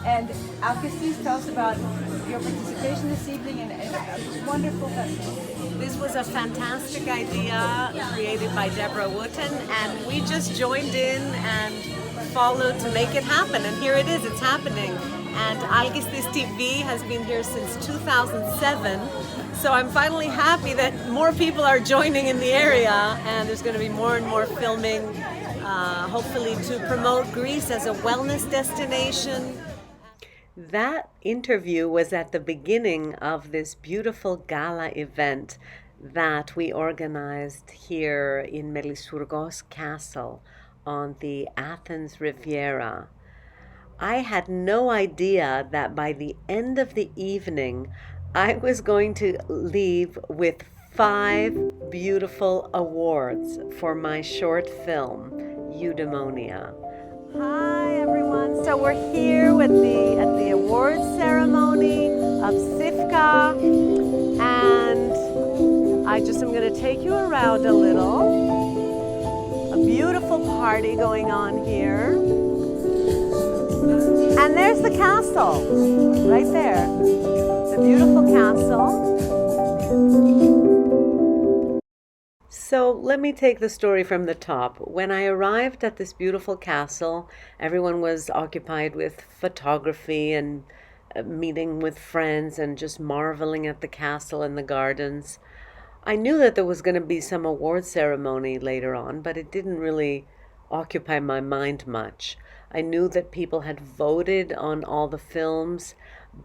And Alkistis, tell us about your participation this evening and a wonderful festival. This was a fantastic idea created by Deborah Wooten, and we just joined in and followed to make it happen. And here it is, it's happening. And Alkistis TV has been here since 2007. So I'm finally happy that more people are joining in the area, and there's going to be more and more filming, hopefully to promote Greece as a wellness destination. That interview was at the beginning of this beautiful gala event that we organized here in Melissurgos Castle on the Athens Riviera. I had no idea that by the end of the evening, I was going to leave with 5 beautiful awards for my short film, Eudaimonia. Hi everyone, so we're here at the awards ceremony of SIFCA, and I just am going to take you around a little. A beautiful party going on here. And there's the castle, right there. The beautiful castle. So let me take the story from the top. When I arrived at this beautiful castle, everyone was occupied with photography and meeting with friends and just marveling at the castle and the gardens. I knew that there was going to be some award ceremony later on, but it didn't really occupy my mind much. I knew that people had voted on all the films,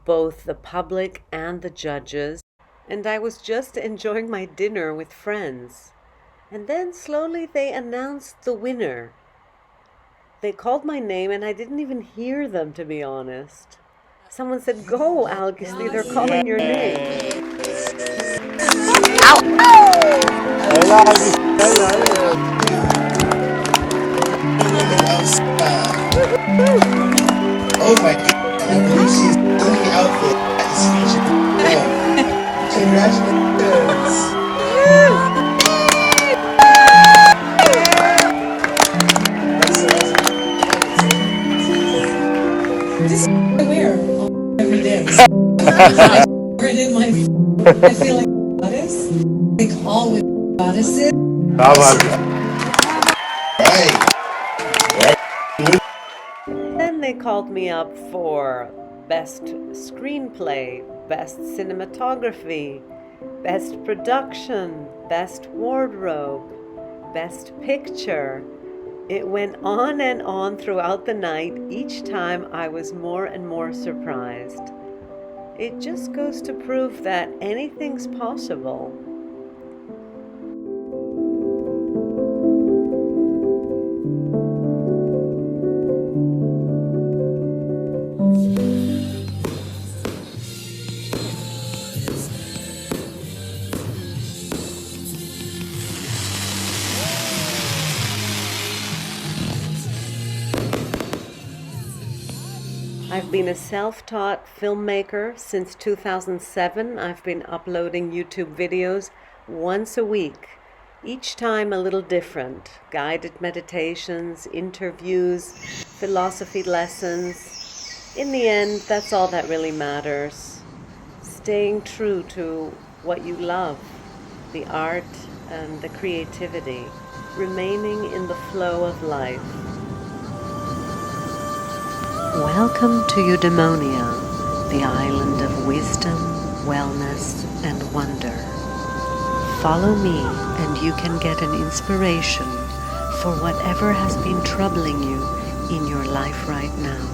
both the public and the judges, and I was just enjoying my dinner with friends. And then slowly they announced the winner. They called my name and I didn't even hear them, to be honest. Someone said, "Go, Alkistis, they're calling your name." Ow! Oh my God, I believe she's in the outfit at the speech. Congratulations. This is what I wear every day. I wear it in my. I feel like a goddess. Like all women goddesses. Then they called me up for Best Screenplay, Best Cinematography, Best Production, Best Wardrobe, Best Picture. It went on and on throughout the night. Each time I was more and more surprised. It just goes to prove that anything's possible. I've been a self-taught filmmaker since 2007. I've been uploading YouTube videos once a week, each time a little different. Guided meditations, interviews, philosophy lessons. In the end, that's all that really matters. Staying true to what you love, the art and the creativity, remaining in the flow of life. Welcome to Eudaimonia, the island of wisdom, wellness, and wonder. Follow me and you can get an inspiration for whatever has been troubling you in your life right now.